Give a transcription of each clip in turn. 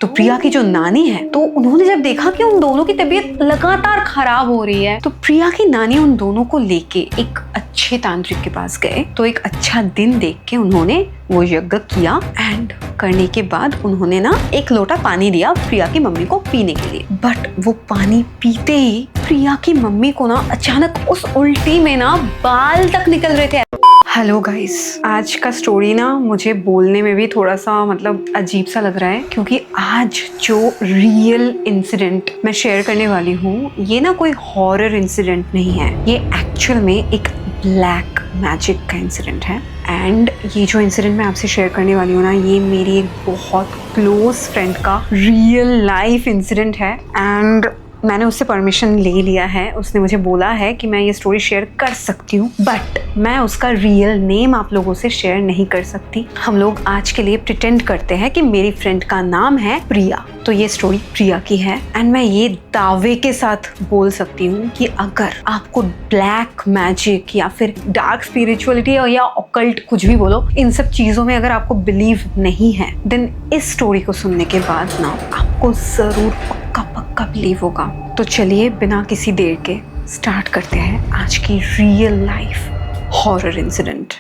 तो प्रिया की जो नानी है, तो उन्होंने जब देखा कि उन दोनों की तबीयत लगातार खराब हो रही है, तो प्रिया की नानी उन दोनों को लेके एक अच्छे तांत्रिक के पास गए। तो एक अच्छा दिन देख के उन्होंने वो यज्ञ किया एंड करने के बाद उन्होंने ना एक लोटा पानी दिया प्रिया की मम्मी को पीने के लिए। बट वो पानी पीते ही प्रिया की मम्मी को ना अचानक उस उल्टी में ना बाल तक निकल रहे थे। हेलो गाइस, आज का स्टोरी ना मुझे बोलने में भी थोड़ा सा अजीब सा लग रहा है, क्योंकि आज जो रियल इंसिडेंट मैं शेयर करने वाली हूँ ये ना कोई हॉरर इंसिडेंट नहीं है, ये एक्चुअल में एक ब्लैक मैजिक का इंसिडेंट है। एंड ये जो इंसिडेंट मैं आपसे शेयर करने वाली हूँ ना, ये मेरी एक बहुत क्लोज फ्रेंड का रियल लाइफ इंसिडेंट है। एंड मैंने उससे परमिशन ले लिया है, उसने मुझे बोला है कि मैं ये स्टोरी शेयर कर सकती हूँ, बट मैं उसका रियल नेम आप लोगों से शेयर नहीं कर सकती। हम लोग आज के लिए प्रिटेंड करते हैं कि मेरी फ्रेंड का नाम है प्रिया। तो ये स्टोरी प्रिया की है एंड मैं ये दावे के साथ बोल सकती हूँ कि अगर आपको ब्लैक मैजिक या फिर डार्क स्पिरिचुअलिटी या ऑकल्ट, कुछ भी बोलो, इन सब चीज़ों में अगर आपको बिलीव नहीं है, देन इस स्टोरी को सुनने के बाद ना आपको ज़रूर पक्का बिलीव होगा। तो चलिए बिना किसी देर के स्टार्ट करते हैं आज की real life horror incident.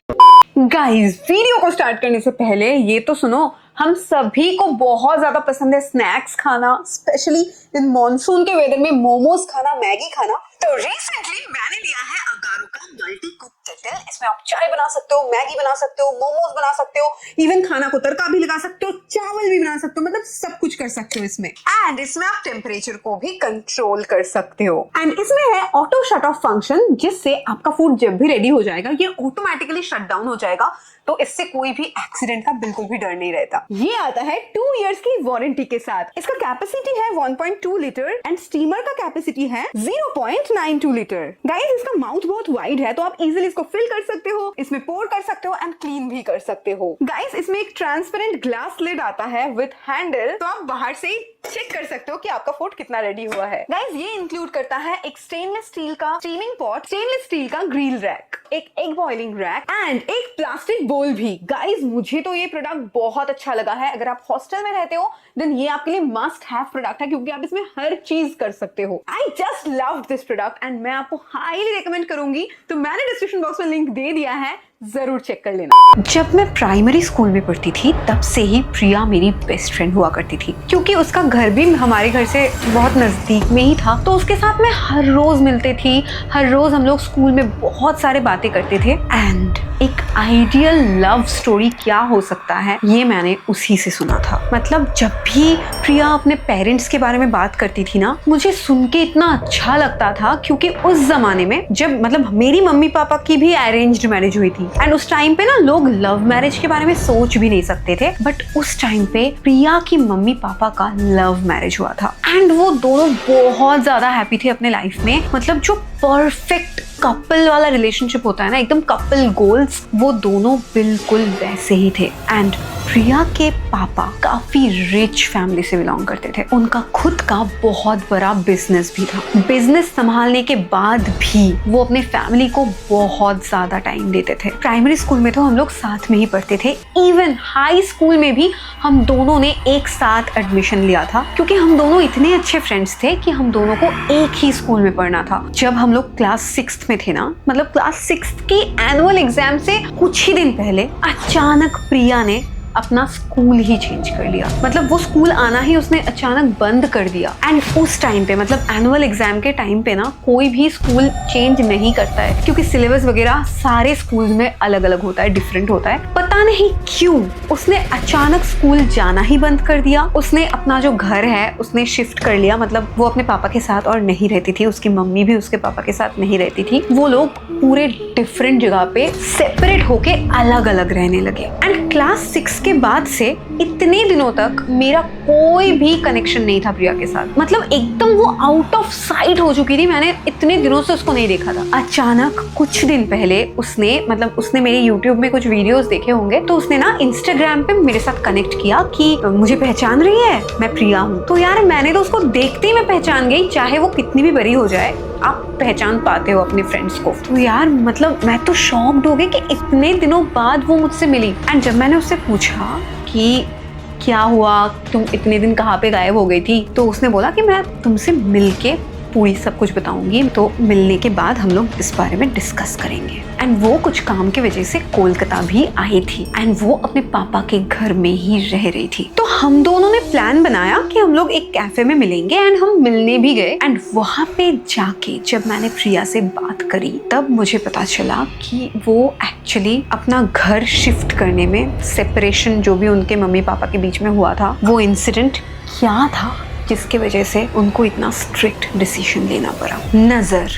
Guys, video को स्टार्ट करने से पहले ये तो सुनो, हम सभी को बहुत ज्यादा पसंद है स्नैक्स खाना, स्पेशली इन मॉनसून के वेदर में मोमोज खाना, मैगी खाना। तो रिसेंटली मैंने लिया है अगारो का मल्टी कुक केटल। इसमें आप चाय बना सकते हो, मैगी बना सकते हो, मोमोज बना सकते हो, इवन खाना को तड़का भी लगा सकते हो, चावल भी बना सकते हो, मतलब सब कुछ कर सकते हो इसमें। एंड इसमें आप टेम्परेचर को भी कंट्रोल कर सकते हो। एंड इसमें है ऑटो शट ऑफ फंक्शन, जिससे आपका फूड जब भी रेडी हो जाएगा ये ऑटोमेटिकली शट डाउन हो जाएगा। तो इससे कोई भी एक्सीडेंट का बिल्कुल भी डर नहीं रहता। ये आता है 2 इयर्स की वारंटी के साथ। इसका कैपेसिटी है 1.2 लीटर एंड स्टीमर का कैपेसिटी है 0.92 लीटर। गाइस, इसका माउथ बहुत वाइड है, तो आप इजीली इसको फिल कर सकते हो, इसमें पोर कर सकते हो एंड क्लीन भी कर सकते हो। गाइस, इसमें एक ट्रांसपेरेंट ग्लास लिड आता है विद हैंडल, तो आप बाहर से ही चेक कर सकते हो कि आपका फूड कितना रेडी हुआ है। गाइस, ये इंक्लूड करता है एक स्टेनलेस स्टील का स्टीमिंग पॉट, स्टेनलेस स्टील का ग्रिल रैक, एक एग बॉइलिंग रैक एंड एक प्लास्टिक बोल भी। गाइस, मुझे तो ये प्रोडक्ट बहुत अच्छा लगा है। अगर आप हॉस्टल में रहते हो देन ये आपके लिए मस्ट हैव प्रोडक्ट है, क्योंकि आप इसमें हर चीज कर सकते हो। I just loved this product and मैं आपको हाईली रिकमेंड करूंगी। तो मैंने डिस्क्रिप्शन बॉक्स में लिंक दे दिया है, जरूर चेक कर लेना। जब मैं प्राइमरी स्कूल में पढ़ती थी तब से ही प्रिया मेरी बेस्ट फ्रेंड हुआ करती थी, क्योंकि उसका घर भी हमारे घर से बहुत नजदीक में ही था। तो उसके साथ मैं हर रोज मिलती थी, हर रोज हम लोग स्कूल में बहुत सारे बातें करते थे। एंड एक आइडियल लव स्टोरी क्या हो सकता है ये मैंने उसी से सुना था। मतलब जब भी प्रिया अपने पेरेंट्स के बारे में बात करती थी ना, मुझे सुन के इतना अच्छा लगता था, क्योंकि उस जमाने में जब मेरी मम्मी पापा की भी अरेंज्ड मैरिज हुई थी एंड उस टाइम पे ना लोग लव मैरिज के बारे में सोच भी नहीं सकते थे, बट उस टाइम पे प्रिया की मम्मी पापा का लव मैरिज हुआ था एंड वो दोनों बहुत ज्यादा हैप्पी थे अपने लाइफ में। मतलब जो परफेक्ट कपल वाला रिलेशनशिप होता है ना, एकदम कपल गोल्स, वो दोनों बिल्कुल वैसे ही थे। एंड प्रिया के पापा काफी रिच फैमिली से बिलोंग करते थे, उनका खुद का बहुत बड़ा बिजनेस भी था। बिजनेस संभालने के बाद भी वो अपने फैमिली को बहुत ज्यादा टाइम देते थे। प्राइमरी स्कूल में तो हम लोग साथ में ही पढ़ते थे, इवन हाई स्कूल में भी हम दोनों ने एक साथ एडमिशन लिया था, क्योंकि हम दोनों इतने अच्छे फ्रेंड्स थे कि हम दोनों को एक ही स्कूल में पढ़ना था। जब हम लोग क्लास 6th में थे ना, मतलब क्लास 6th की एनुअल एग्जाम से कुछ ही दिन पहले अचानक प्रिया ने अपना स्कूल ही चेंज कर लिया। मतलब वो स्कूल आना ही उसने अचानक बंद कर दिया। एंड उस टाइम पे, मतलब एनुअल एग्जाम के टाइम पे ना, कोई भी स्कूल चेंज नहीं करता है, क्योंकि सिलेबस वगैरह सारे स्कूल में अलग अलग होता है, डिफरेंट होता है। पता नहीं क्यों उसने अचानक स्कूल जाना ही बंद कर दिया। उसने अपना जो घर है उसने शिफ्ट कर लिया, मतलब वो अपने पापा के साथ और नहीं रहती थी, उसकी मम्मी भी उसके पापा के साथ नहीं रहती थी। वो लोग पूरे डिफरेंट जगह पे सेपरेट होके अलग अलग रहने लगे। एंड क्लास 6 के बाद से इतने दिनों तक मेरा कोई भी कनेक्शन नहीं था प्रिया के साथ। मतलब एकदम वो आउट ऑफ साइट हो चुकी थी, मैंने इतने दिनों से उसको नहीं देखा था। अचानक कुछ दिन पहले उसने मेरे यूट्यूब में कुछ वीडियोस देखे होंगे, तो उसने ना इंस्टाग्राम पे मेरे साथ कनेक्ट किया कि मुझे पहचान रही है, मैं प्रिया हूँ। तो यार मैंने तो उसको देखते ही मैं पहचान गई, चाहे वो कितनी भी बड़ी हो जाए, आप पहचान पाते हो अपने फ्रेंड्स को। तो यार मतलब मैं तो शॉक्ड हो गई कि इतने दिनों बाद वो मुझसे मिली। एंड जब मैंने उससे पूछा कि क्या हुआ, तुम इतने दिन कहाँ पे गायब हो गई थी? तो उसने बोला कि मैं तुमसे मिलके पूरी सब कुछ बताऊंगी, तो मिलने के बाद हम लोग इस बारे में डिस्कस करेंगे। एंड वो कुछ काम की वजह से कोलकाता भी आई थी एंड वो अपने पापा के घर में ही रह रही थी। तो हम दोनों ने प्लान बनाया कि हम लोग एक कैफे में मिलेंगे एंड हम मिलने भी गए। एंड वहां पे जाके जब मैंने प्रिया से बात करी तब मुझे पता चला कि वो एक्चुअली अपना घर शिफ्ट करने में, सेपरेशन जो भी उनके मम्मी पापा के बीच में हुआ था, वो इंसिडेंट क्या था जिसकी वजह से उनको इतना स्ट्रिक्ट डिसीजन लेना पड़ा। नजर,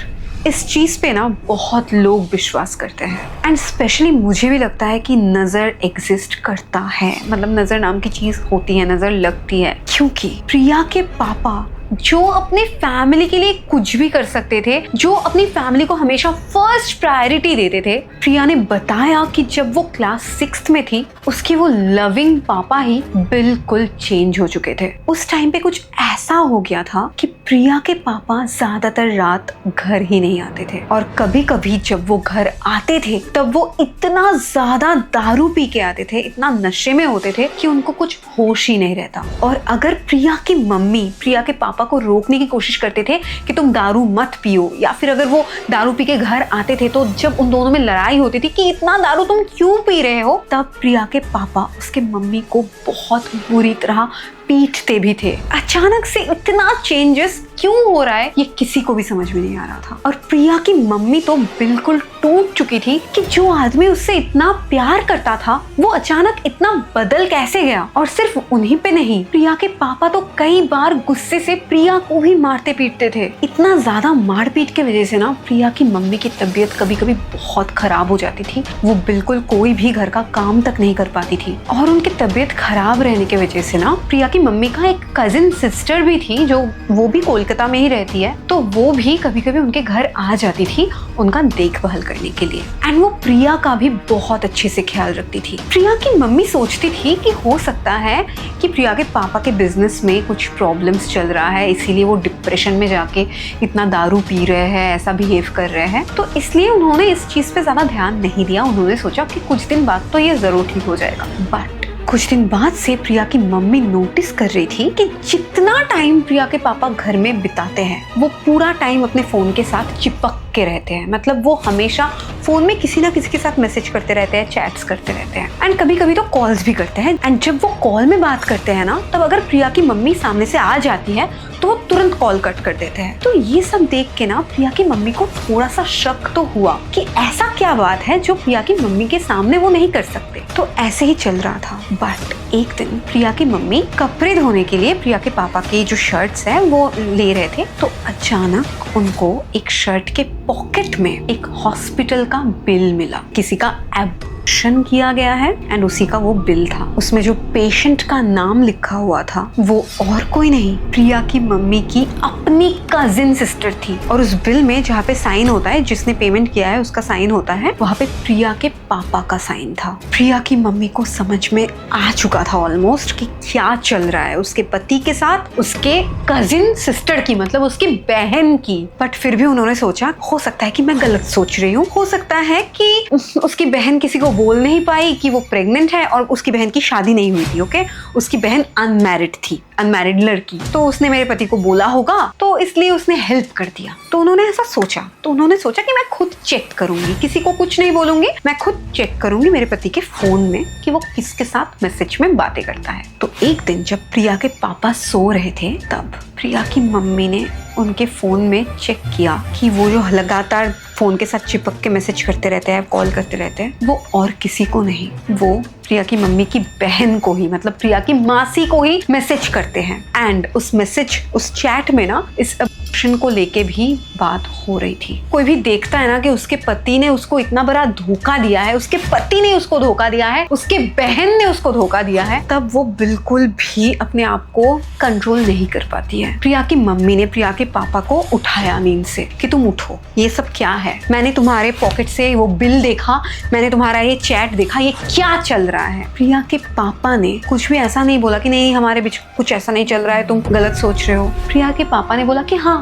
इस चीज पे ना बहुत लोग विश्वास करते हैं एंड स्पेशली मुझे भी लगता है कि नजर एग्जिस्ट करता है, मतलब नजर नाम की चीज होती है, नजर लगती है। क्योंकि प्रिया के पापा जो अपने फैमिली के लिए कुछ भी कर सकते थे, जो अपनी फैमिली को हमेशा फर्स्ट प्रायोरिटी देते थे, प्रिया ने बताया कि जब वो क्लास 6th में थी उसके वो लविंग पापा ही बिल्कुल चेंज हो चुके थे। उस टाइम पे कुछ ऐसा हो गया था कि प्रिया के पापा ज्यादातर रात घर ही नहीं आते थे और कभी कभी जब वो घर आते थे तब वो इतना ज्यादा दारू पी के आते थे, इतना नशे में होते थे कि उनको कुछ होश ही नहीं रहता। और अगर प्रिया की मम्मी प्रिया के पापा को रोकने की कोशिश करते थे कि तुम दारू मत पियो, या फिर अगर वो दारू पी के घर आते थे तो जब उन दोनों में लड़ाई होती थी कि इतना दारू तुम क्यों पी रहे हो, तब प्रिया के पापा उसके मम्मी को बहुत बुरी तरह पीटते भी थे। अचानक से इतना चेंजेस क्यों हो रहा है ये किसी को भी समझ में नहीं आ रहा था। और प्रिया की मम्मी तो बिल्कुल टूट चुकी थी कि जो आदमी उससे इतना प्यार करता था वो अचानक इतना बदल कैसे गया। और सिर्फ उन्हीं पे नहीं, प्रिया के पापा तो कई बार गुस्से से प्रिया को भी मारते पीटते थे। इतना ज्यादा मारपीट के वजह से ना प्रिया की मम्मी की तबीयत कभी कभी बहुत खराब हो जाती थी। वो बिल्कुल कोई भी घर का काम तक नहीं कर पाती थी। और उनकी तबीयत खराब रहने की वजह से ना प्रिया की मम्मी का एक कजिन सिस्टर भी थी जो वो भी कोलकाता में ही रहती है, तो वो भी कभी कभी उनके घर आ जाती थी उनका देखभाल करने के लिए। एंड वो प्रिया का भी बहुत अच्छे से ख्याल रखती थी। प्रिया की मम्मी सोचती थी कि हो सकता है कि प्रिया के पापा के बिजनेस में कुछ प्रॉब्लम्स चल रहा है, इसीलिए वो डिप्रेशन में जाके इतना दारू पी रहे हैं, ऐसा बिहेव कर रहे हैं, तो इसलिए उन्होंने इस चीज पे ज्यादा ध्यान नहीं दिया। उन्होंने सोचा कि कुछ दिन बाद तो ये जरूर ठीक हो जाएगा। बट कुछ दिन बाद से प्रिया की मम्मी नोटिस कर रही थी कि जितना टाइम प्रिया के पापा घर में बिताते हैं वो पूरा टाइम अपने फोन के साथ चिपक के रहते हैं। मतलब वो हमेशा फोन में किसी ना किसी के साथ मैसेज करते रहते हैं, चैट्स करते रहते हैं एंड कभी कभी तो कॉल्स भी करते हैं। एंड जब वो कॉल में बात करते हैं ना, तब अगर प्रिया की मम्मी सामने से आ जाती है तो वो तुरंत कॉल कट कर देते हैं। तो ये सब देख के ना प्रिया की मम्मी को थोड़ा सा शक तो हुआ कि ऐसा क्या बात है जो प्रिया की मम्मी के सामने वो नहीं कर सकते। तो ऐसे ही चल रहा था। बट एक दिन प्रिया की मम्मी कपड़े धोने के लिए प्रिया के पापा की जो शर्ट्स है वो ले रहे थे, तो अचानक उनको एक शर्ट के पॉकेट में एक हॉस्पिटल का बिल मिला। किसी का एब्शन किया गया है एंड उसी का वो बिल था। उसमें जो पेशेंट का नाम लिखा हुआ था वो और कोई नहीं, प्रिया की मम्मी की अपनी कजिन सिस्टर थी। और उस बिल में जहाँ पे साइन होता है, जिसने पेमेंट किया है उसका साइन होता है, वहाँ पे प्रिया के पापा का साइन था। प्रिया की मम्मी को समझ में आ चुका था ऑलमोस्ट कि क्या चल रहा है उसके पति के साथ, उसके कजिन सिस्टर की, मतलब उसकी बहन की। बट फिर भी उन्होंने सोचा हो सकता है कि मैं गलत सोच रही हूँ, हो सकता है कि उसकी बहन किसी को बोल नहीं पाई कि वो प्रेग्नेंट है और उसकी बहन की शादी नहीं हुई थी। ओके, उसकी बहन अनमैरिड थी, अनमैरिड लड़की, तो उसने मेरे पति को बोला होगा तो इसलिए उसने हेल्प कर दिया। तो उन्होंने ऐसा सोचा, तो उन्होंने सोचा कि मैं खुद चेक करूंगी, किसी को कुछ नहीं बोलूंगी, मैं खुद चेक करूंगी मेरे पति के फोन में कि वो किसके साथ मैसेज में बातें करता है। तो एक दिन जब प्रिया के पापा सो रहे थे तब प्रिया की मम्मी ने उनके फोन में चेक किया कि वो जो लगातार फोन के साथ चिपक के मैसेज करते रहते हैं, कॉल करते रहते हैं, वो और किसी को नहीं, वो प्रिया की मम्मी की बहन को ही, मतलब प्रिया की मासी को ही मैसेज करते हैं। एंड उस मैसेज, उस चैट में ना इस ऑप्शन को लेके भी बात हो रही थी। कोई भी देखता है ना कि उसके पति ने उसको इतना बड़ा धोखा दिया है, उसके पति ने उसको धोखा दिया है, उसके बहन ने उसको धोखा दिया है, तब वो बिल्कुल भी अपने आप को कंट्रोल नहीं कर पाती है। प्रिया की मम्मी ने प्रिया के पापा को उठाया नींद से कि तुम उठो, ये सब क्या है, मैंने तुम्हारे पॉकेट से वो बिल देखा, मैंने तुम्हारा ये चैट देखा, ये क्या चल रहा है। प्रिया के पापा ने कुछ भी ऐसा नहीं बोला कि नहीं हमारे बीच कुछ ऐसा नहीं चल रहा है, तुम गलत सोच रहे हो। प्रिया के पापा ने बोला कि हाँ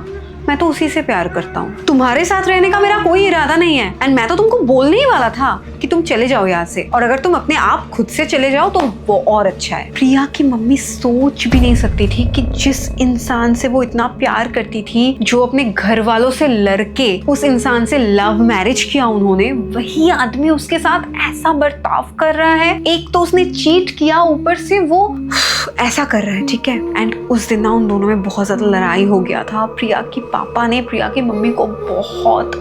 मैं तो उसी से प्यार करता हूँ, तुम्हारे साथ रहने का मेरा कोई इरादा नहीं है। एंड मैं तो तुमको बोलने ही वाला था कि तुम चले जाओ यहाँ से, और अगर तुम अपने आप खुद से चले जाओ तो वो और अच्छा है। प्रिया की मम्मी सोच भी नहीं सकती थी कि जिस इंसान से वो इतना प्यार करती थी, जो अपने घर वालों से लड़के उस इंसान से लव मैरिज किया उन्होंने, वही आदमी उसके साथ ऐसा बर्ताव कर रहा है। एक तो उसने चीट किया, ऊपर से वो ऐसा कर रहा है, ठीक है। एंड उस दिन ना उन दोनों में बहुत ज्यादा लड़ाई हो गया था। प्रिया की पापा ने प्रिया की मम्मी को बहुत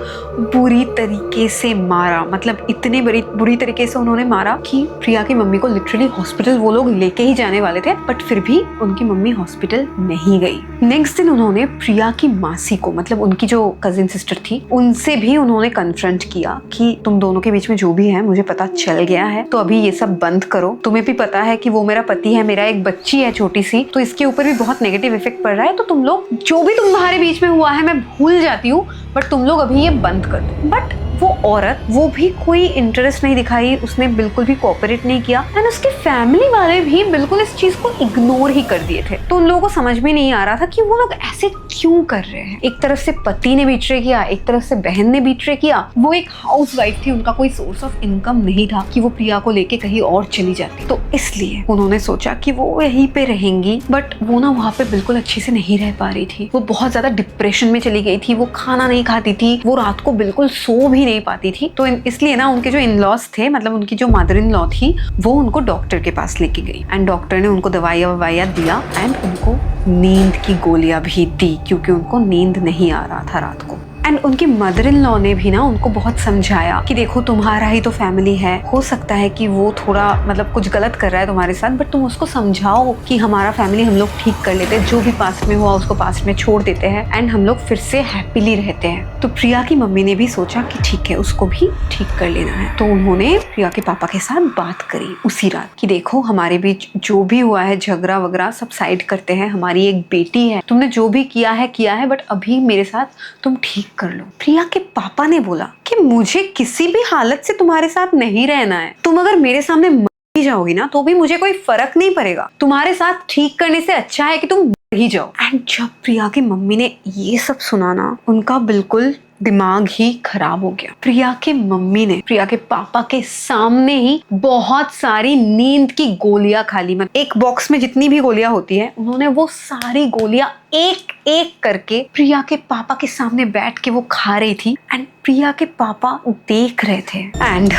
बुरी तरीके से मारा, मतलब इतने बुरी तरीके से उन्होंने मारा कि प्रिया की मम्मी को लिटरली हॉस्पिटल वो लोग लेके ही जाने वाले थे, बट फिर भी उनकी मम्मी हॉस्पिटल नहीं गई। नेक्स्ट दिन उन्होंने प्रिया की मासी को, मतलब उनकी जो कजिन सिस्टर थी, उनसे भी उन्होंने कन्फ्रंट किया कि तुम दोनों के बीच में जो भी है मुझे पता चल गया है, तो अभी ये सब बंद करो। तुम्हें भी पता है कि वो मेरा पति है, मेरा एक बच्ची है छोटी सी, तो इसके ऊपर भी बहुत नेगेटिव इफेक्ट पड़ रहा है, तो तुम लोग जो भी तुम्हारे बीच में हुआ है मैं भूल जाती हूँ, बट तुम लोग अभी ये बंद कर दो। बट वो औरत, वो भी कोई इंटरेस्ट नहीं दिखाई, उसने बिल्कुल भी कोऑपरेट नहीं किया। एंड उसके फैमिली वाले भी बिल्कुल इस चीज को इग्नोर ही कर दिए थे। तो उन लोगों को समझ में नहीं आ रहा था कि वो लोग ऐसे क्यों कर रहे हैं। एक तरफ से पति ने बीट्रे किया, एक तरफ से बहन ने बीट्रे किया। वो एक हाउसवाइफ थी, उनका कोई सोर्स ऑफ इनकम नहीं था कि वो प्रिया को लेके कहीं और चली जाती, तो इसलिए उन्होंने सोचा कि वो यहीं पे रहेंगी। बट वो ना वहाँ पे बिल्कुल अच्छे से नहीं रह पा रही थी, वो बहुत ज्यादा डिप्रेशन में चली गई थी, वो खाना नहीं खाती थी, वो रात को बिल्कुल सो भी नहीं पाती थी। तो इसलिए ना उनके जो इन-लॉज थे, मतलब उनकी जो मदर इन लॉ थी, वो उनको डॉक्टर के पास लेके गई। एंड डॉक्टर ने उनको दवाइयाँ दिया एंड उनको नींद की गोलियां भी दी, क्योंकि उनको नींद नहीं आ रहा था रात को। एंड उनकी मदर इन लॉ ने भी ना उनको बहुत समझाया कि देखो तुम्हारा ही तो फैमिली है, हो सकता है कि वो थोड़ा मतलब कुछ गलत कर रहा है तुम्हारे साथ, बट तुम उसको समझाओ कि हमारा फैमिली हम लोग ठीक कर लेते हैं, जो भी पास्ट में हुआ उसको पास्ट में छोड़ देते हैं एंड हम लोग फिर से हैप्पीली रहते हैं। तो प्रिया की मम्मी ने भी सोचा कि ठीक है, उसको भी ठीक कर लेना है। तो उन्होंने प्रिया के पापा के साथ बात करी उसी रात कि देखो हमारे बीच जो भी हुआ है, झगड़ा वगैरह सब साइड करते हैं, हमारी एक बेटी है, तुमने जो भी किया है, बट अभी मेरे साथ तुम ठीक कर लो। प्रिया के पापा ने बोला कि मुझे किसी भी हालत से तुम्हारे साथ नहीं रहना है, तुम अगर मेरे सामने मर ही जाओगी ना तो भी मुझे कोई फर्क नहीं पड़ेगा, तुम्हारे साथ ठीक करने से अच्छा है कि तुम मर ही जाओ। एंड जब प्रिया की मम्मी ने ये सब सुना ना, उनका बिल्कुल दिमाग ही खराब हो गया। प्रिया के मम्मी ने प्रिया के पापा के सामने ही बहुत सारी नींद की गोलियां खा ली। मतलब एक बॉक्स में जितनी भी गोलियां होती है, उन्होंने वो सारी गोलियां एक एक करके प्रिया के पापा के सामने बैठ के वो खा रही थी। एंड प्रिया के पापा देख रहे थे। एंड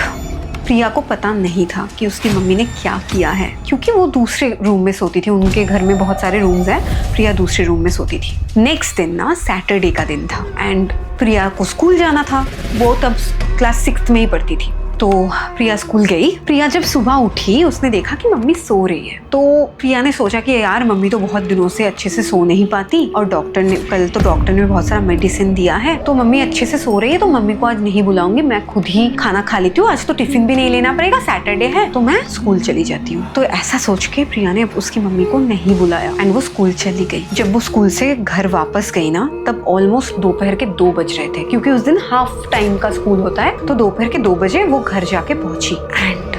प्रिया को पता नहीं था कि उसकी मम्मी ने क्या किया है, क्योंकि वो दूसरे रूम में सोती थी, उनके घर में बहुत सारे रूम्स हैं, प्रिया दूसरे रूम में सोती थी। नेक्स्ट दिन ना सैटरडे का दिन था एंड प्रिया को स्कूल जाना था, वो तब क्लास 6 में ही पढ़ती थी। तो प्रिया स्कूल गई। प्रिया जब सुबह उठी उसने देखा कि मम्मी सो रही है, तो प्रिया ने सोचा कि यार मम्मी तो बहुत दिनों से अच्छे से सो नहीं पाती, और डॉक्टर ने बहुत सारा मेडिसिन दिया है, तो मम्मी अच्छे से सो रही है, तो मम्मी को आज नहीं बुलाऊंगी, मैं खुद ही खाना खा लेती हूँ, आज तो टिफिन भी नहीं लेना पड़ेगा, सैटरडे है तो मैं स्कूल चली जाती हूँ। तो ऐसा सोच के प्रिया ने उसकी मम्मी को नहीं बुलाया एंड वो स्कूल चली गई। जब वो स्कूल से घर वापस गई ना, तब ऑलमोस्ट दोपहर के 2 बज रहे थे, क्योंकि उस दिन हाफ टाइम का स्कूल होता है। तो दोपहर के 2 बजे वो घर जाके पहुंची एंड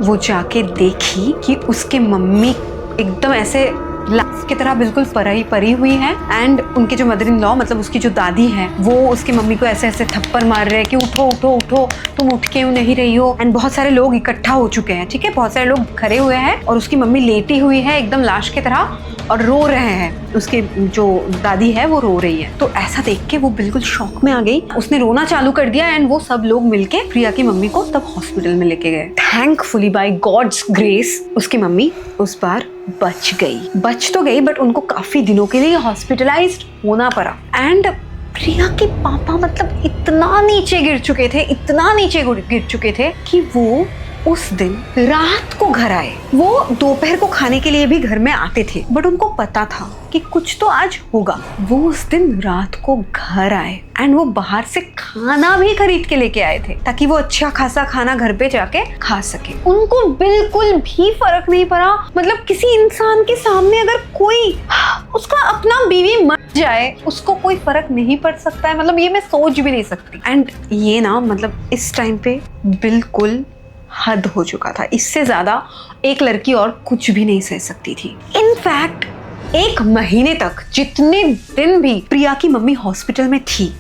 वो जाके देखी कि उसके मम्मी एकदम ऐसे लाश की तरह बिल्कुल परी हुई है। एंड उनकी जो मदर इन लॉ, मतलब उसकी जो दादी है, वो उसकी मम्मी को ऐसे ऐसे थप्पड़ मार रहे हैं कि उठो उठो उठो, तुम उठ क्यों नहीं रही हो। एंड बहुत सारे लोग इकट्ठा हो चुके हैं, ठीक है, बहुत सारे लोग खड़े हुए हैं और उसकी मम्मी लेटी हुई है एकदम लाश की तरह और रो रहे हैं। उसकी जो दादी है वो रो रही है। तो ऐसा देख के वो बिल्कुल शॉक में आ गई, उसने रोना चालू कर दिया एंड वो सब लोग मिलके प्रिया की मम्मी को तब हॉस्पिटल में लेके गए। थैंकफुली बाय गॉड्स ग्रेस उसकी मम्मी उस बार बच तो गई, बट उनको काफी दिनों के लिए हॉस्पिटलाइज्ड होना पड़ा। एंड प्रिया के पापा मतलब इतना नीचे गिर चुके थे कि वो उस दिन रात को घर आए। वो दोपहर को खाने के लिए भी घर में आते थे, बट उनको पता था कि कुछ तो आज होगा। वो उस दिन रात को घर आए एंड वो बाहर से खाना भी खरीद के लेके आए थे, ताकि वो अच्छा खासा खाना घर पे जाके खा सके। उनको बिल्कुल भी फर्क नहीं पड़ा। मतलब किसी इंसान के सामने अगर कोई उसका अपना बीवी मर जाए, उसको कोई फर्क नहीं पड़ सकता है, मतलब ये मैं सोच भी नहीं सकती। एंड ये ना मतलब इस टाइम पे बिल्कुल हद हो चुका था। इससे ज्यादा एक लड़की और कुछ भी नहीं सह सकती थी। इनफैक्ट 1 महीने तक जितने दिन भी प्रिया की मम्मी हॉस्पिटल में थी,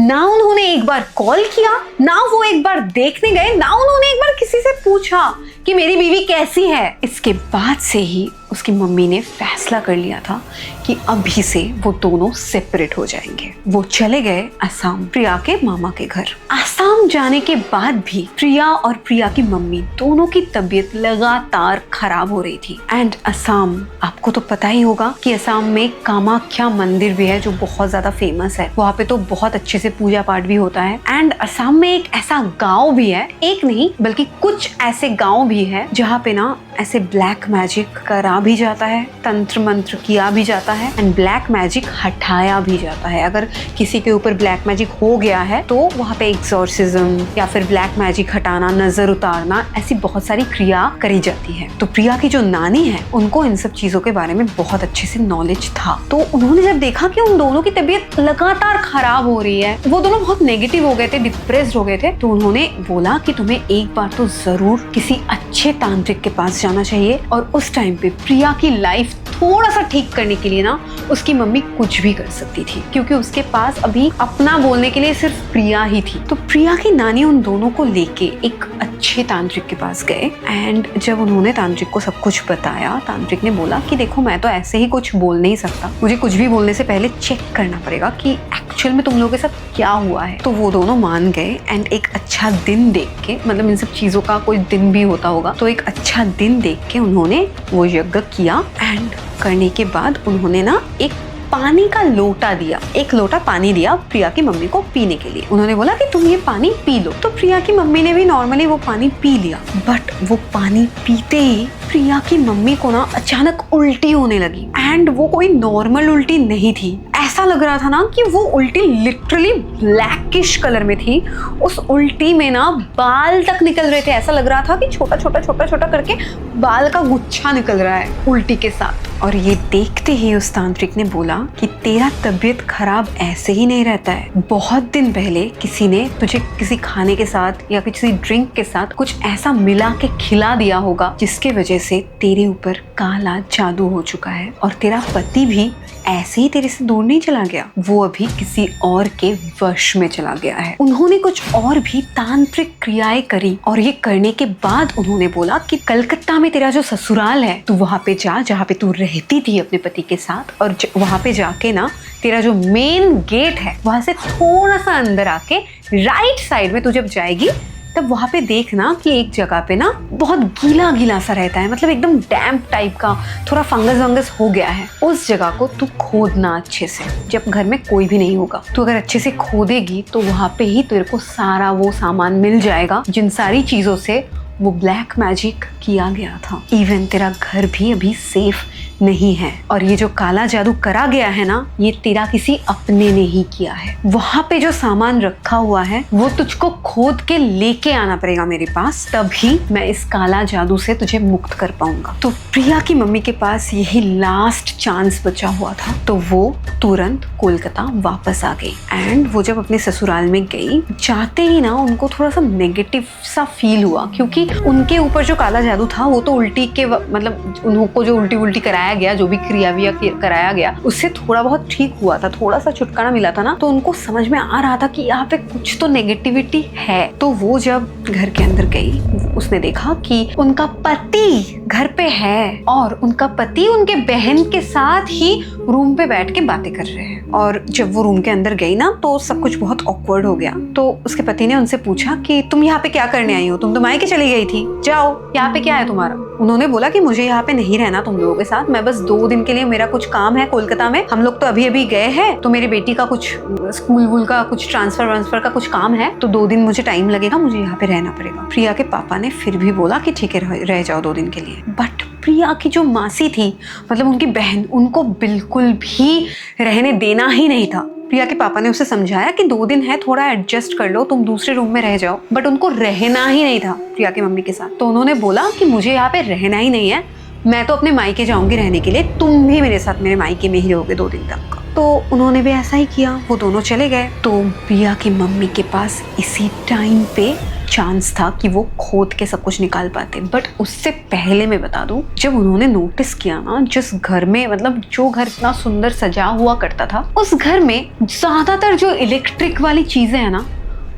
ना उन्होंने एक बार कॉल किया, ना वो एक बार देखने गए, ना उन्होंने एक बार किसी से पूछा कि मेरी बीवी कैसी है। इसके बाद से ही उसकी मम्मी ने फैसला कर लिया था कि अभी से वो दोनों सेपरेट हो जाएंगे। वो चले गए असम, प्रिया के मामा के घर। असम जाने के बाद भी प्रिया और प्रिया की मम्मी दोनों की तबीयत लगातार खराब हो रही थी। एंड असम, आपको तो पता ही होगा कि असम में कामाख्या मंदिर भी है जो बहुत ज्यादा फेमस है। वहाँ पे तो बहुत अच्छे से पूजा पाठ भी होता है। एंड असम में एक ऐसा गाँव भी है, एक नहीं बल्कि कुछ ऐसे गाँव भी है जहाँ पे ना ऐसे ब्लैक मैजिक करा भी जाता है, तंत्र मंत्र किया भी जाता है एंड ब्लैक मैजिक हटाया भी जाता है। अगर किसी के ऊपर ब्लैक मैजिक हो गया है तो वहाँ पे एक्सॉर्सिज्म या फिर ब्लैक मैजिक हटाना, नजर उतारना, ऐसी बहुत सारी क्रिया करी जाती है। तो प्रिया की जो नानी है उनको इन सब चीजों के बारे में बहुत अच्छे से नॉलेज था। तो उन्होंने जब देखा कि उन दोनों की तबीयत लगातार खराब हो रही है, वो दोनों बहुत नेगेटिव हो गए थे, डिप्रेस्ड हो गए थे, तो उन्होंने बोला कि तुम्हें एक बार तो जरूर किसी अच्छे तांत्रिक के पास जाना चाहिए। और उस टाइम पे प्रिया की लाइफ थोड़ा सा ठीक करने के लिए ना उसकी मम्मी कुछ भी कर सकती थी, क्योंकि उसके पास अभी अपना बोलने के लिए सिर्फ प्रिया ही थी। तो प्रिया की नानी उन दोनों को लेके एक अच्छे तांत्रिक के पास गए। एंड जब उन्होंने तांत्रिक को सब कुछ बताया, तांत्रिक ने बोला कि देखो मैं तो ऐसे ही कुछ बोल नहीं सकता, मुझे कुछ भी बोलने से पहले चेक करना पड़ेगा कि एक्चुअल में तुम लोगों के साथ क्या हुआ है। तो वो दोनों मान गए एंड एक अच्छा दिन देख के, मतलब इन सब चीजों का कोई दिन भी होता होगा, तो एक अच्छा दिन देख के उन्होंने वो यज्ञ किया। एंड करने के बाद उन्होंने ना एक पानी का लोटा दिया, एक लोटा पानी दिया प्रिया की मम्मी को पीने के लिए। उन्होंने बोला कि तुम ये पानी पी लो। तो प्रिया की मम्मी ने भी नॉर्मली वो पानी पी लिया, बट वो पानी पीते ही प्रिया की मम्मी को ना अचानक उल्टी होने लगी। एंड वो कोई नॉर्मल उल्टी नहीं थी, ऐसा लग रहा था ना कि वो उल्टी लिटरली ब्लैकिश कलर में थी। उस उल्टी में ना बाल तक निकल रहे थे, ऐसा लग रहा था कि छोटा छोटा छोटा छोटा करके बाल का गुच्छा निकल रहा है उल्टी के साथ। और ये देखते ही उस तांत्रिक ने बोला कि तेरा तबीयत खराब ऐसे ही नहीं रहता है। बहुत दिन पहले किसी ने तुझे किसी खाने के साथ या किसी ड्रिंक के साथ कुछ ऐसा मिला के खिला दिया होगा जिसके वजह से तेरे ऊपर काला जादू हो चुका है। और तेरा पति भी ऐसे ही तेरे से दूर नहीं चला गया, वो अभी किसी और के वश में चला गया है। उन्होंने कुछ और भी तांत्रिक क्रियाएं करी और ये करने के बाद उन्होंने बोला कि कलकत्ता में तेरा जो ससुराल है तू वहां पे जा जहाँ पे तू रहती थी अपने पति के साथ, और वहां पे जाके ना तेरा जो मेन गेट है वहां से थोड़ा सा अंदर आके राइट साइड में तू जब जाएगी तब वहां पे देखना कि एक जगह पे ना बहुत गीला गीला सा रहता है, मतलब एकदम डैम्प टाइप का, थोड़ा फंगस वंगस हो गया है। उस जगह को तू खोदना अच्छे से, जब घर में कोई भी नहीं होगा। तू अगर अच्छे से खोदेगी तो वहां पे ही तेरे को सारा वो सामान मिल जाएगा जिन सारी चीजों से वो ब्लैक मैजिक किया गया था। इवन तेरा घर भी अभी सेफ नहीं है, और ये जो काला जादू करा गया है ना, ये तेरा किसी अपने ने ही किया है। वहां पे जो सामान रखा हुआ है वो तुझको खोद के लेके आना पड़ेगा मेरे पास, तभी मैं इस काला जादू से तुझे मुक्त कर पाऊंगा। तो प्रिया की मम्मी के पास यही लास्ट चांस बचा हुआ था, तो वो तुरंत कोलकाता वापस आ गई। एंड वो जब अपने ससुराल में गई, जाते ही ना उनको थोड़ा सा नेगेटिव सा फील हुआ, क्योंकि उनके ऊपर जो काला जादू था वो तो उल्टी के मतलब उनको जो उल्टी कराया गया, जो भी क्रिया भी कराया गया, उससे थोड़ा बहुत ठीक हुआ था, थोड़ा सा छुटकारा मिला था ना। तो उनको समझ में आ रहा था कि यहाँ पे कुछ तो नेगेटिविटी है। तो वो जब घर के अंदर गई, उसने देखा कि उनका पति घर पे है और उनका पति उनके बहन के साथ ही रूम पे बैठ के बातें कर रहे हैं। और जब वो रूम के अंदर गई ना तो सब कुछ बहुत ऑकवर्ड हो गया। तो उसके पति ने उनसे पूछा कि तुम यहाँ पे क्या करने आई हो, तुम तो मायके चली गई थी, जाओ, यहाँ पे क्या है तुम्हारा। उन्होंने बोला कि मुझे यहाँ पे नहीं रहना तुम लोगों के साथ, मैं बस 2 दिन के लिए, मेरा कुछ काम है कोलकाता में, हम लोग तो अभी अभी गए हैं, तो मेरी बेटी का कुछ स्कूल वूल का कुछ ट्रांसफर का कुछ काम है, तो 2 दिन मुझे टाइम लगेगा, मुझे यहाँ पे रहना पड़ेगा। प्रिया के पापा ने फिर भी बोला कि ठीक है रह जाओ 2 दिन के लिए। बट प्रिया की जो मासी थी, मतलब उनकी बहन, उनको बिल्कुल भी रहने देना ही नहीं था। प्रिया के पापा ने उसे समझाया कि 2 दिन है, थोड़ा एडजस्ट कर लो, तुम दूसरे रूम में रह जाओ, बट उनको रहना ही नहीं था प्रिया की मम्मी के साथ। तो उन्होंने बोला कि मुझे यहाँ पे रहना ही नहीं है, मैं तो अपने मायके जाऊंगी रहने के लिए, तुम भी मेरे साथ मेरे मायके में ही रहोगे 2 दिन तक। तो उन्होंने भी ऐसा ही किया, वो दोनों चले गए। तो प्रिया की मम्मी के पास इसी टाइम पे चांस था कि वो खोद के सब कुछ निकाल पाते। बट उससे पहले मैं बता दूं, जब उन्होंने नोटिस किया ना, जिस घर में मतलब जो घर इतना सुंदर सजा हुआ करता था, उस घर में ज्यादातर जो इलेक्ट्रिक वाली चीजें है ना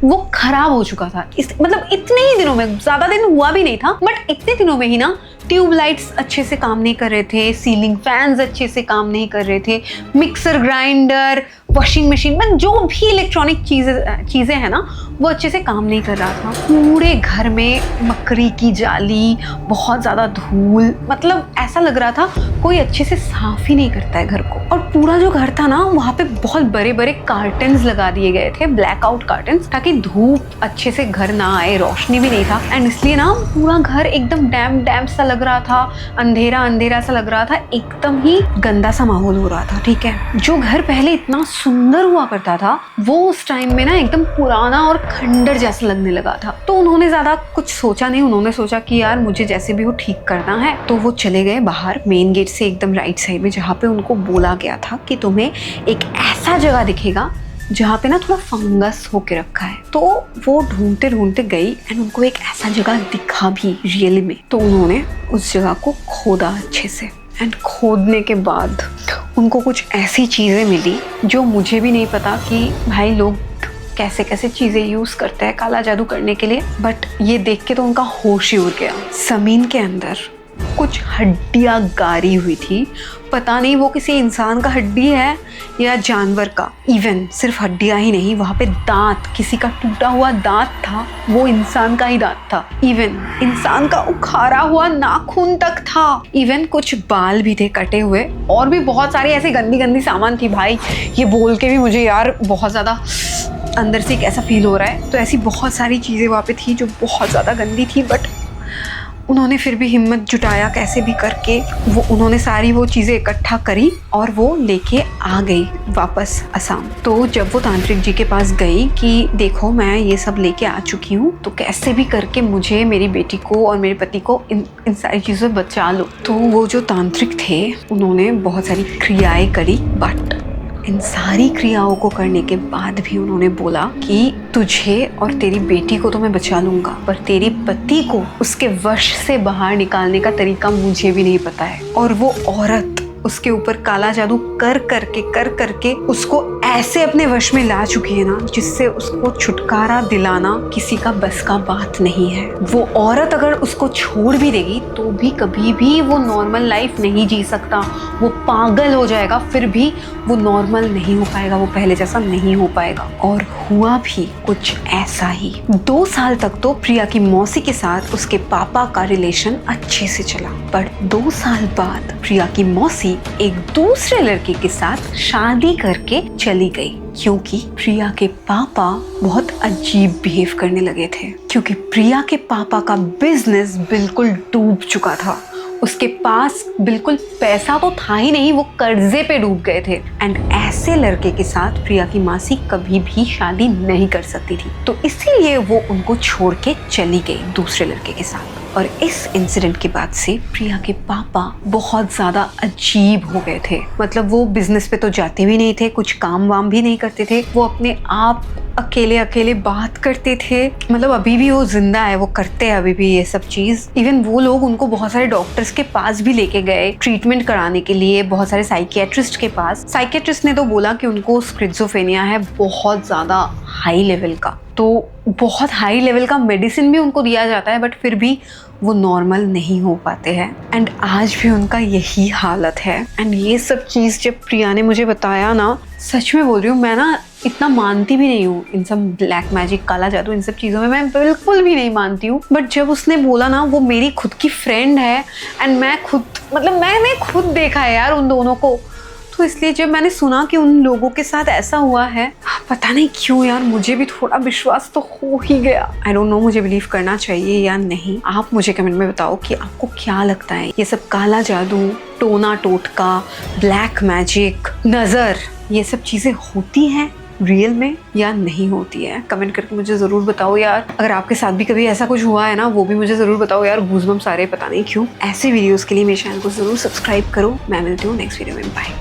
वो खराब हो चुका था। मतलब इतने ही दिनों में, ज्यादा दिन हुआ भी नहीं था, बट इतने दिनों में ही ना ट्यूबलाइट्स अच्छे से काम नहीं कर रहे थे, सीलिंग फैंस अच्छे से काम नहीं कर रहे थे, मिक्सर ग्राइंडर, वॉशिंग मशीन, मतलब जो भी इलेक्ट्रॉनिक चीजें हैं ना वो अच्छे से काम नहीं कर रहा था। पूरे घर में मकड़ी की जाली, बहुत ज्यादा धूल, मतलब ऐसा लग रहा था कोई अच्छे से साफ ही नहीं करता है घर को। और पूरा जो घर था ना वहाँ पे बहुत बड़े बड़े कार्टन्स लगा दिए गए थे, ब्लैकआउट कर्टन्स, ताकि धूप अच्छे से घर ना आए, रोशनी भी नहीं था। एंड इसलिए ना पूरा घर एकदम डैम्प सा लग रहा था, अंधेरा सा लग रहा था, एकदम ही गंदा सा माहौल हो रहा था। ठीक है, जो घर पहले इतना सुंदर हुआ करता था वो उस टाइम में ना एकदम पुराना और खंडर जैसा लगने लगा था। तो उन्होंने ज्यादा कुछ सोचा नहीं, उन्होंने सोचा कि यार मुझे जैसे भी वो ठीक करना है। तो वो चले गए बाहर मेन गेट से एकदम राइट साइड में, जहाँ पे उनको बोला गया था कि तुम्हें एक ऐसा जगह दिखेगा जहाँ पे ना थोड़ा फंगस होके रखा है। तो वो ढूंढते ढूंढते गई एंड उनको एक ऐसा जगह दिखा भी रियली में। तो उन्होंने उस जगह को खोदा अच्छे से, एंड खोदने के बाद उनको कुछ ऐसी चीज़ें मिली जो मुझे भी नहीं पता कि भाई लोग कैसे कैसे चीज़ें यूज़ करते हैं काला जादू करने के लिए। बट ये देख के तो उनका होश ही उड़ गया। ज़मीन के अंदर कुछ हड्डियाँ गाड़ी हुई थी, पता नहीं वो किसी इंसान का हड्डी है या जानवर का। इवन सिर्फ हड्डियाँ ही नहीं, वहाँ पे दांत, किसी का टूटा हुआ दांत था, वो इंसान का ही दांत था। इवन इंसान का उखाड़ा हुआ नाखून तक था। इवन कुछ बाल भी थे कटे हुए, और भी बहुत सारी ऐसी गंदी गंदी सामान थी। भाई ये बोल के भी मुझे यार बहुत ज़्यादा अंदर से एक ऐसा फील हो रहा है। तो ऐसी बहुत सारी चीज़ें वहाँ पे थी जो बहुत ज़्यादा गंदी थी, बट उन्होंने फिर भी हिम्मत जुटाया कैसे भी करके, उन्होंने सारी वो चीज़ें इकट्ठा करी और वो लेके आ गई वापस असम। तो जब वो तांत्रिक जी के पास गई कि देखो मैं ये सब लेके आ चुकी हूँ, तो कैसे भी करके मुझे, मेरी बेटी को और मेरे पति को इन सारी चीज़ों से बचा लो। तो वो जो तांत्रिक थे उन्होंने बहुत सारी क्रियाएं करी, बट इन सारी क्रियाओं को करने के बाद भी उन्होंने बोला कि तुझे और तेरी बेटी को तो मैं बचा लूंगा, पर तेरे पति को उसके वश से बाहर निकालने का तरीका मुझे भी नहीं पता है। और वो औरत उसके ऊपर काला जादू कर करके उसको ऐसे अपने वश में ला चुकी है ना, जिससे उसको छुटकारा दिलाना किसी का बस का बात नहीं है। वो औरत अगर उसको छोड़ भी देगी तो भी कभी भी वो नॉर्मल लाइफ नहीं जी सकता, वो पागल हो जाएगा, फिर भी वो नॉर्मल नहीं हो पाएगा, वो पहले जैसा नहीं हो पाएगा। और हुआ भी कुछ ऐसा ही। 2 साल तक तो प्रिया की मौसी के साथ उसके पापा का रिलेशन अच्छे से चला, पर 2 साल बाद प्रिया की मौसी एक दूसरे लड़के के साथ शादी करके चली गई, क्योंकि प्रिया के पापा बहुत अजीब बिहेव करने लगे थे। क्योंकि प्रिया के पापा का बिजनेस बिल्कुल डूब चुका था, उसके पास बिल्कुल पैसा तो था ही नहीं, वो कर्जे पे डूब गए थे। एंड ऐसे लड़के के साथ प्रिया की मासी कभी भी शादी नहीं कर सकती थी, तो इसीलिए वो उनको छोड़ के चली गई दूसरे लड़के के साथ। और इस इंसिडेंट के बाद से प्रिया के पापा बहुत ज़्यादा अजीब हो गए थे। मतलब वो बिजनेस पे तो जाते भी नहीं थे, कुछ काम वाम भी नहीं करते थे, वो अपने आप अकेले बात करते थे। मतलब अभी भी वो जिंदा है, वो करते हैं अभी भी ये सब चीज़। इवन वो लोग उनको बहुत सारे डॉक्टर्स के पास भी लेके गए ट्रीटमेंट कराने के लिए, बहुत सारे साइकियाट्रिस्ट के पास। साइकियाट्रिस्ट ने तो बोला कि उनको स्किज़ोफ्रेनिया है, बहुत ज़्यादा हाई लेवल का। तो बहुत हाई लेवल का मेडिसिन भी उनको दिया जाता है, बट फिर भी वो नॉर्मल नहीं हो पाते हैं। एंड आज भी उनका यही हालत है। एंड ये सब चीज़ जब प्रिया ने मुझे बताया ना, सच में बोल रही हूँ, मैं ना इतना मानती भी नहीं हूँ इन सब ब्लैक मैजिक, काला जादू, इन सब चीज़ों में मैं बिल्कुल भी नहीं मानती हूँ। बट जब उसने बोला ना, वो मेरी खुद की फ्रेंड है एंड मैं खुद, मतलब मैंने खुद देखा है यार उन दोनों को, तो इसलिए जब मैंने सुना कि उन लोगों के साथ ऐसा हुआ है, पता नहीं क्यों यार मुझे भी थोड़ा विश्वास तो हो ही गया। आई डोंट नो मुझे बिलीव करना चाहिए या नहीं। आप मुझे कमेंट में बताओ कि आपको क्या लगता है, ये सब काला जादू, टोना टोटका, ब्लैक मैजिक, नज़र, ये सब चीज़ें होती हैं रियल में या नहीं होती है? कमेंट करके मुझे ज़रूर बताओ यार। अगर आपके साथ भी कभी ऐसा कुछ हुआ है ना, वो भी मुझे ज़रूर बताओ यार। गूज़बम्स सारे, पता नहीं क्यों। ऐसे वीडियोस के लिए मेरे चैनल को ज़रूर सब्सक्राइब करो। मैं मिलती हूँ नेक्स्ट वीडियो में, बाय।